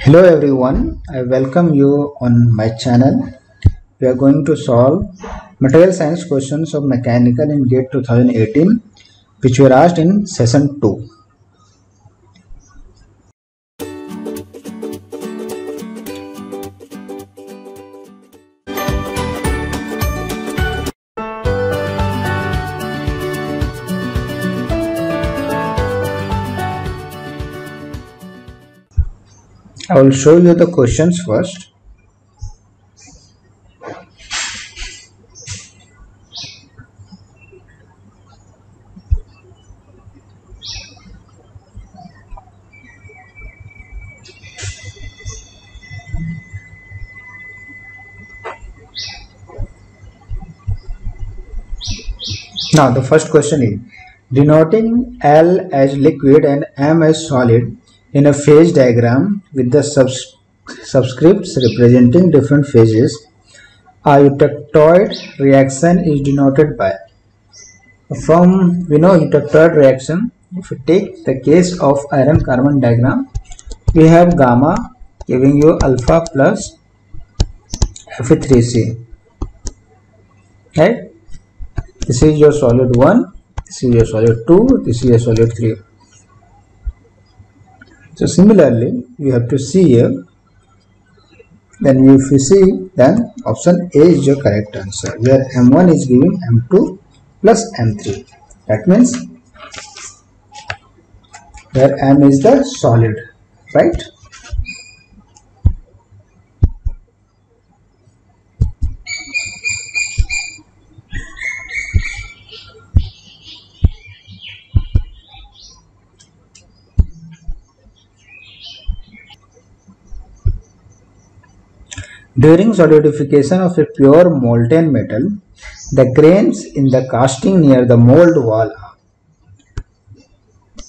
Hello everyone, I welcome you on my channel. We are going to solve material science questions of mechanical in GATE 2018 which were asked in session 2. I will show you the questions first. Now the first question is, denoting L as liquid and M as solid in a phase diagram with the subscripts representing different phases, a eutectoid reaction is denoted by. From we know eutectoid reaction, if we take the case of iron carbon diagram, we have gamma giving you alpha plus Fe3C, right? This is your solid 1, this is your solid 2, this is your solid 3. So similarly, you have to see here. Then if you see, then option A is your correct answer, where M1 is giving M2 plus M3. That means where M is the solid, right? During solidification of a pure molten metal, the grains in the casting near the mold wall are.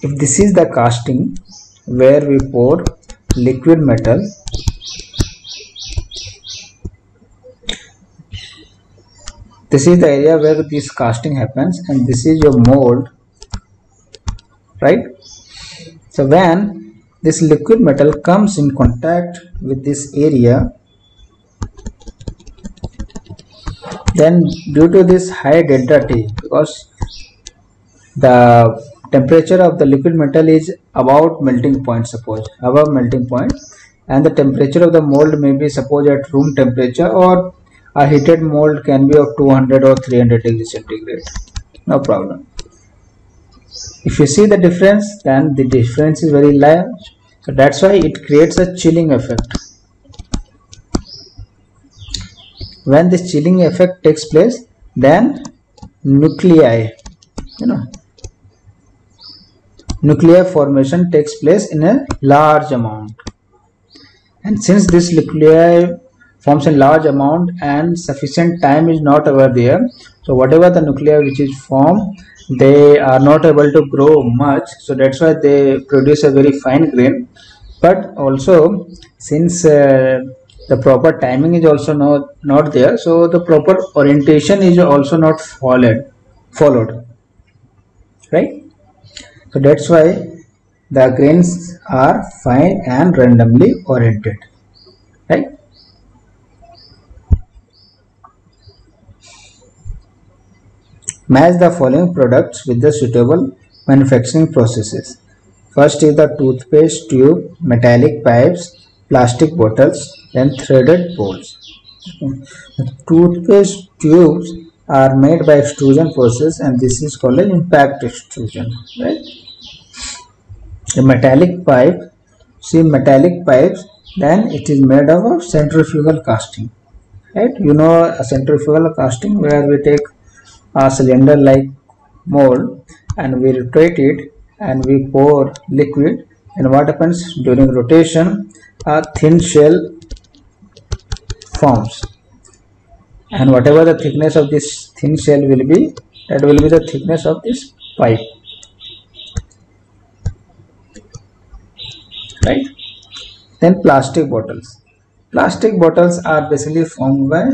If this is the casting where we pour liquid metal, this is the area where this casting happens, and this is your mold, right? So when this liquid metal comes in contact with this area, then due to this high delta T, because the temperature of the liquid metal is about melting point, suppose above melting point, and the temperature of the mold may be suppose at room temperature, or a heated mold can be of 200 or 300 degrees centigrade, no problem. If you see the difference, then the difference is very large, so that's why it creates a chilling effect. When this chilling effect takes place, then nuclei formation takes place in a large amount, and since this nuclei forms a large amount and sufficient time is not over there, so whatever the nuclei which is formed, they are not able to grow much, so that's why they produce a very fine grain. But also since the proper timing is also not there, so the proper orientation is also not followed, right? So that's why the grains are fine and randomly oriented, right? Match the following products with the suitable manufacturing processes. First is the toothpaste tube, metallic pipes, plastic bottles, then threaded bowls. Toothpaste tubes are made by extrusion process, and this is called an impact extrusion, right? The metallic pipe, see metallic pipes, then it is made up of centrifugal casting, right? You know a centrifugal casting where we take a cylinder like mold and we rotate it and we pour liquid, and what happens during rotation, a thin shell forms, and whatever the thickness of this thin shell will be, that will be the thickness of this pipe, right? Then plastic bottles. Plastic bottles are basically formed by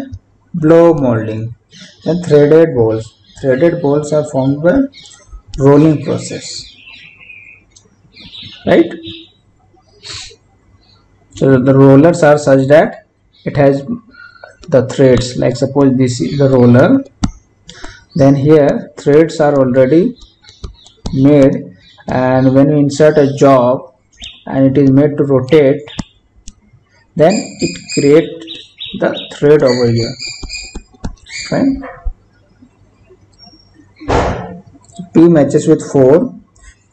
blow molding. Then threaded bowls. Threaded bowls are formed by rolling process, right? So the rollers are such that it has the threads, like suppose this is the roller, then here threads are already made, and when we insert a job and it is made to rotate, then it creates the thread over here. Fine. P matches with 4,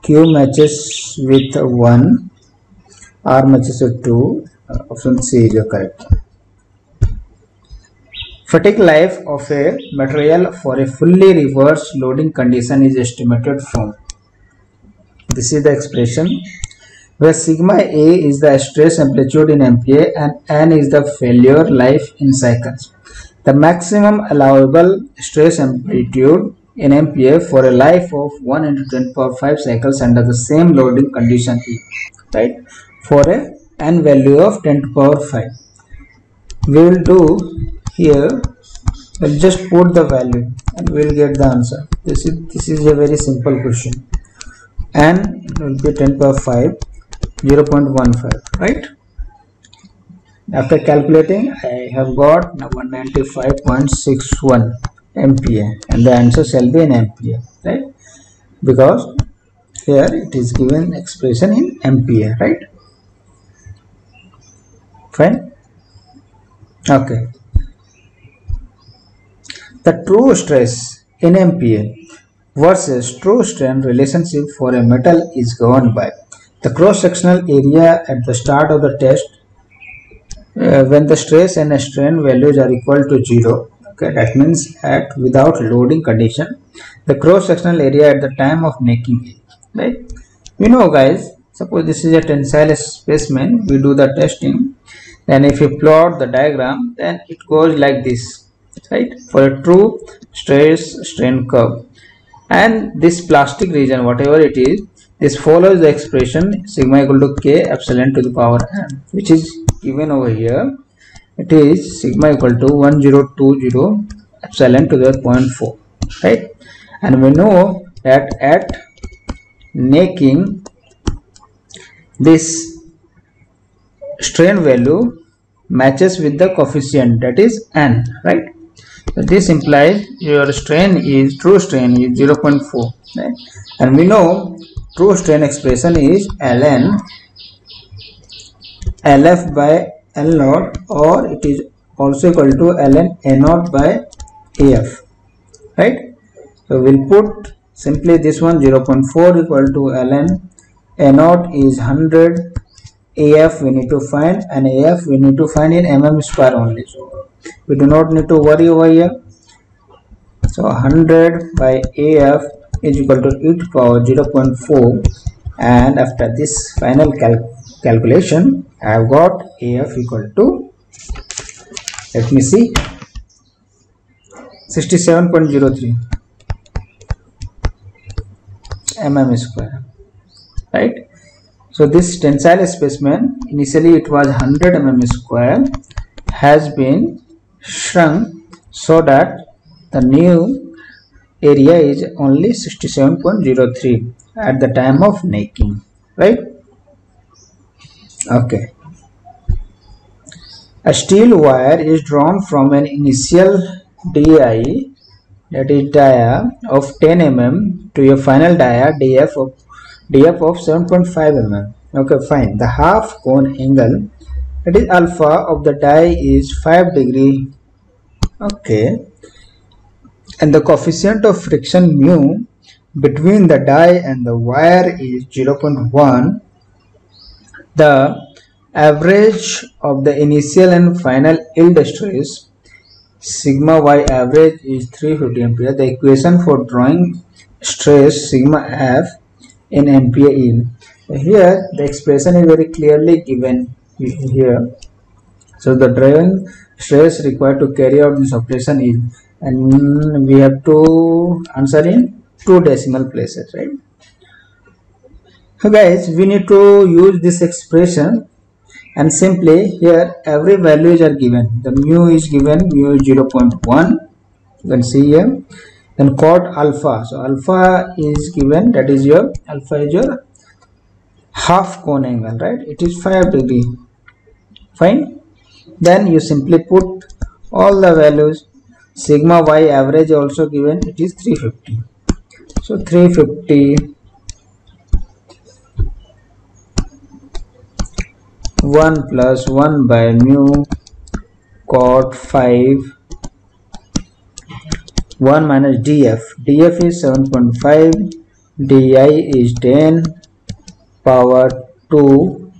Q matches with 1, R matches with 2. Option C is your correct. Fatigue life of a material for a fully reversed loading condition is estimated from. This is the expression where sigma A is the stress amplitude in MPa and N is the failure life in cycles. The maximum allowable stress amplitude in MPa for a life of 1 into 10 power 5 cycles under the same loading condition is, right, for a N value of 10 to power 5. We will do here, we'll just put the value and we'll get the answer. This is a very simple question. N will be 10 power 5, 0.15, right? After calculating, I have got 195.61 MPa, and the answer shall be in MPa, right? Because here it is given expression in MPa, right? Fine. Okay. The true stress in MPa versus true strain relationship for a metal is governed by the cross-sectional area at the start of the test when the stress and strain values are equal to 0. Okay, that means at without loading condition, the cross-sectional area at the time of necking, right? You know, guys, suppose this is a tensile specimen, we do the testing, then if you plot the diagram, then it goes like this, right, for a true stress strain curve. And this plastic region, whatever it is, this follows the expression sigma equal to k epsilon to the power n, which is given over here. It is sigma equal to 1020 epsilon to the 0.4, right? And we know that at necking, this strain value matches with the coefficient, that is n, right? So this implies your strain is, true strain is 0.4, right? And we know true strain expression is ln LF by L naught, or it is also equal to ln A naught by AF, right? So we'll put simply this one, 0.4 equal to ln A naught is 100, AF we need to find, and AF we need to find in mm square only. So we do not need to worry over here. So 100 by AF is equal to e to power 0.4, and after this final calculation, I have got AF equal to, let me see, 67.03 mm square, right? So this tensile specimen, initially it was 100 mm square, has been shrunk so that the new area is only 67.03 at the time of necking, right? Okay. A steel wire is drawn from an initial DI, that is dia of 10 mm to a final dia DF of 7.5 mm. Okay, fine. The half cone angle, that is alpha of the die, is 5 degree. Okay. And the coefficient of friction mu between the die and the wire is 0.1. The average of the initial and final yield stress, sigma y average, is 350 MPa. The equation for drawing stress sigma f in MPa yield. Here the expression is very clearly given here. So the drawing stress required to carry out this operation is, and we have to answer in 2 decimal places, right? So guys, we need to use this expression, and simply here every values are given. The mu is given, mu is 0.1, you can see here. Then cot alpha, so alpha is given, that is your alpha is your half cone angle, right? It is 5 degree. Fine. Then you simply put all the values. Sigma y average also given, it is 350. So 350 1 plus 1 by mu cot 5 1 minus df. df is 7.5, di is 10 power 2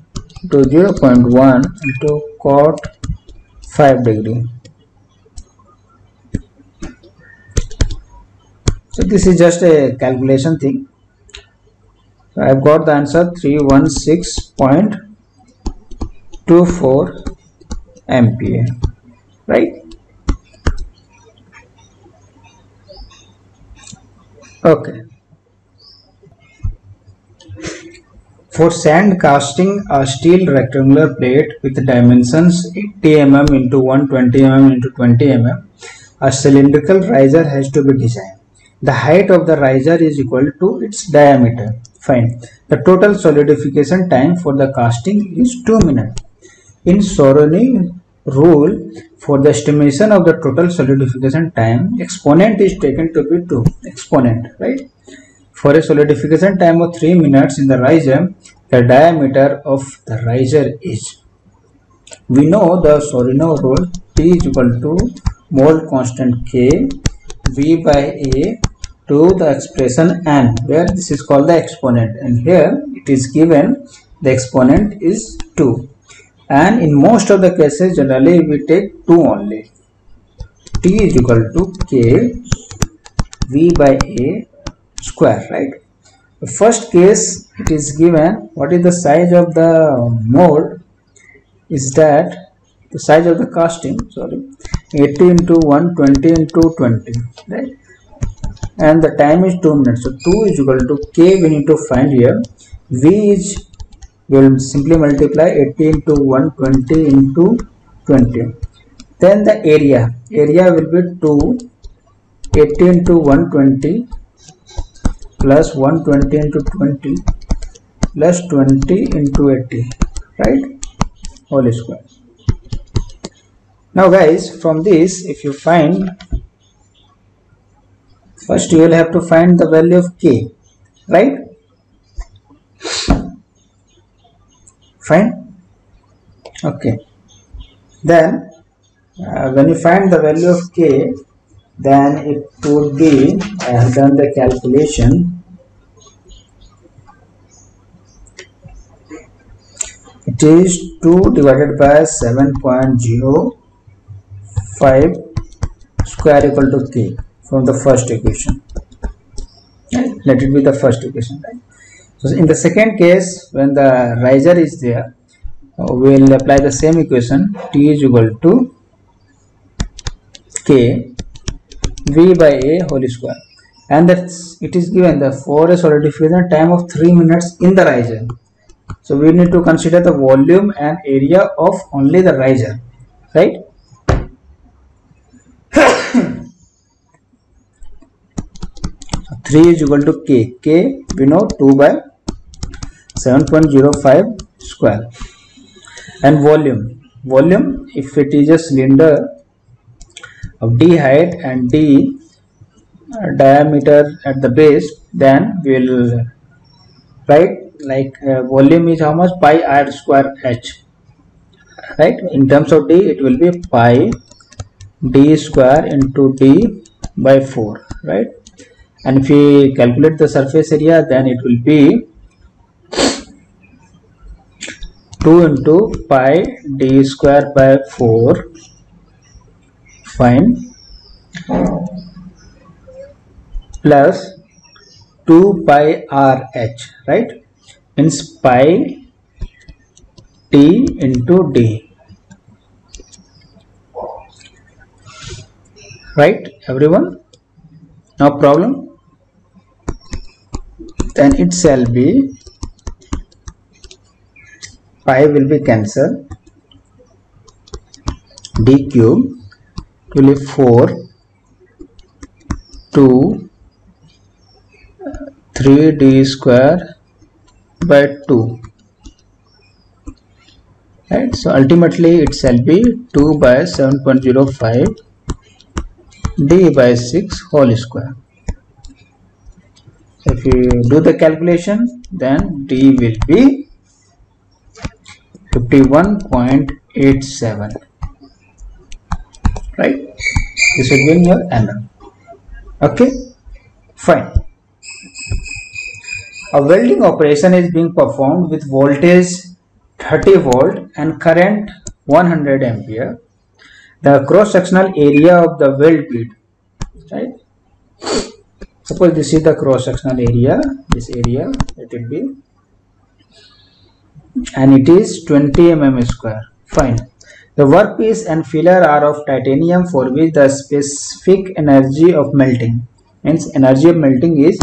to 0.1 into cot 5 degree. So this is just a calculation thing. So I have got the answer 316.24 ampere, right? Okay. For sand casting a steel rectangular plate with dimensions 80 mm into 120 mm into 20 mm, a cylindrical riser has to be designed. The height of the riser is equal to its diameter. Fine. The total solidification time for the casting is 2 minutes. In Soroni rule, for the estimation of the total solidification time, exponent is taken to be 2. Exponent, right? For a solidification time of 3 minutes in the riser, the diameter of the riser is. We know the Sorino rule, T is equal to mole constant K V by A to the expression n, where this is called the exponent, and here it is given the exponent is 2, and in most of the cases generally we take 2 only. T is equal to K V by A square, right? The first case it is given what is the size of the mold, is that the size of the casting, 80 into 120 into 20, right? And the time is 2 minutes. So 2 is equal to K, we need to find here. V is, we will simply multiply 80 into 120 into 20. Then the area will be 2, 80 into 120 plus 120 into 20 plus 20 into 80, right? Whole square. Now guys, from this if you find, first you will have to find the value of K, right? Fine. Okay. Then when you find the value of K, then it would be, I have done the calculation, it is 2 divided by 7.05 square equal to K from the first equation. Right? Let it be the first equation, right? So in the second case, when the riser is there, we will apply the same equation. T is equal to K V by A whole square, and that's, it is given the for a solidification time of 3 minutes in the riser. So we need to consider the volume and area of only the riser, right? So 3 is equal to K. K we know 2 by 7.05 square. And volume, if it is a cylinder of d height and d diameter at the base, then we will write like volume is how much, pi r square h, right? In terms of d it will be pi d square into d by 4, right? And if we calculate the surface area, then it will be 2 into pi d square by 4, fine, plus 2 pi r h, right? Means pi t into d, right everyone? No problem. Then it shall be, pi will be cancelled, d cube will be 4 2 3d square by 2, right? So ultimately it shall be 2 by 7.05 d by 6 whole square. So if you do the calculation, then d will be 51.87, right? This will be in your mm. Okay, fine. A welding operation is being performed with voltage 30 volt and current 100 ampere. The cross-sectional area of the weld bead, right? Suppose this is the cross-sectional area, this area, let it be, and it is 20 mm square. Fine. The workpiece and filler are of titanium, for which the specific energy of melting, means energy of melting is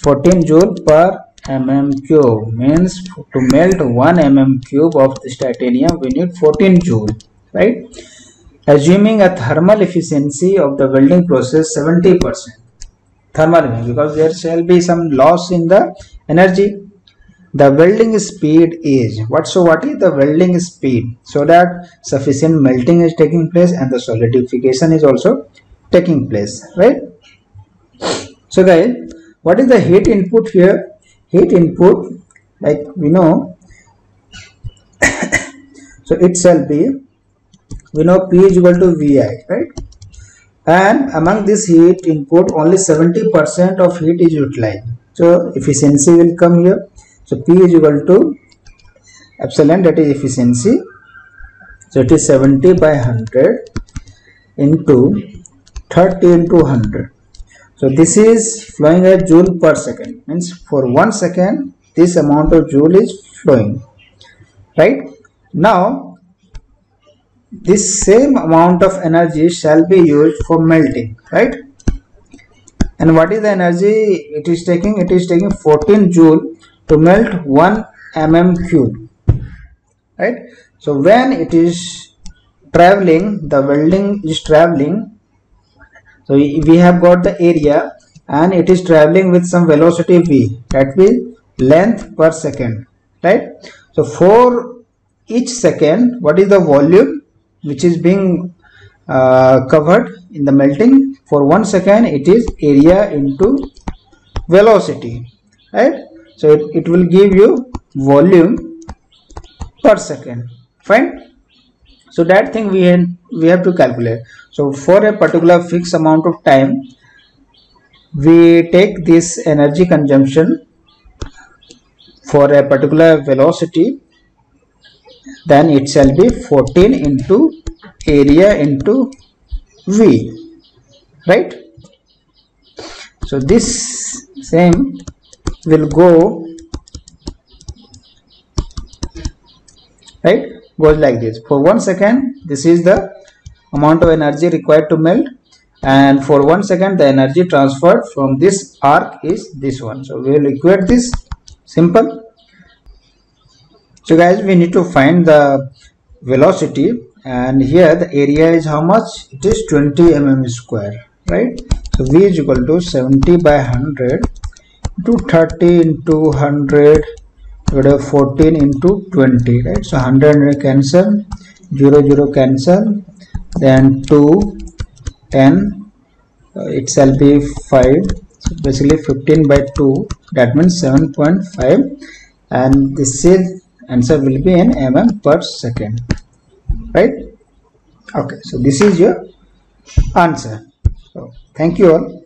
14 joule per mm cube, means to melt 1 mm cube of this titanium we need 14 joule, right? Assuming a thermal efficiency of the welding process 70%, thermal, because there shall be some loss in the energy. The welding speed is what? So what is the welding speed? So that sufficient melting is taking place and the solidification is also taking place, right? So guys, what is the heat input here? Heat input, like we know, so it shall be, we know P is equal to Vi, right? And among this heat input, only 70% of heat is utilized. So efficiency will come here. So P is equal to epsilon, that is efficiency. So it is 70 by 100 into 30 into 100. So this is flowing as joule per second, means for 1 second this amount of joule is flowing, right? Now this same amount of energy shall be used for melting, right? And what is the energy it is taking? It is taking 14 joule to melt 1 mm cube, right? So when it is traveling, the welding is traveling. So we have got the area and it is traveling with some velocity v, that will length per second, right? So for each second, what is the volume which is being covered in the melting? For 1 second it is area into velocity, right? So it will give you volume per second. Fine. So that thing we have to calculate. So for a particular fixed amount of time, we take this energy consumption for a particular velocity, then it shall be 14 into area into V, right? So this same will go, right? Goes like this. For 1 second, this is the amount of energy required to melt, and for 1 second the energy transferred from this arc is this one. So we will equate this. Simple. So guys, we need to find the velocity, and here the area is how much? It is 20 mm square, right? So V is equal to 70 by 100 into 30 into 100 divided by 14 into 20, right? So 100 cancel, 0 cancel, then 2, 10, it shall be 5. So basically 15 by 2, that means 7.5, and this is answer will be in mm per second, right? Okay, so this is your answer. So thank you all.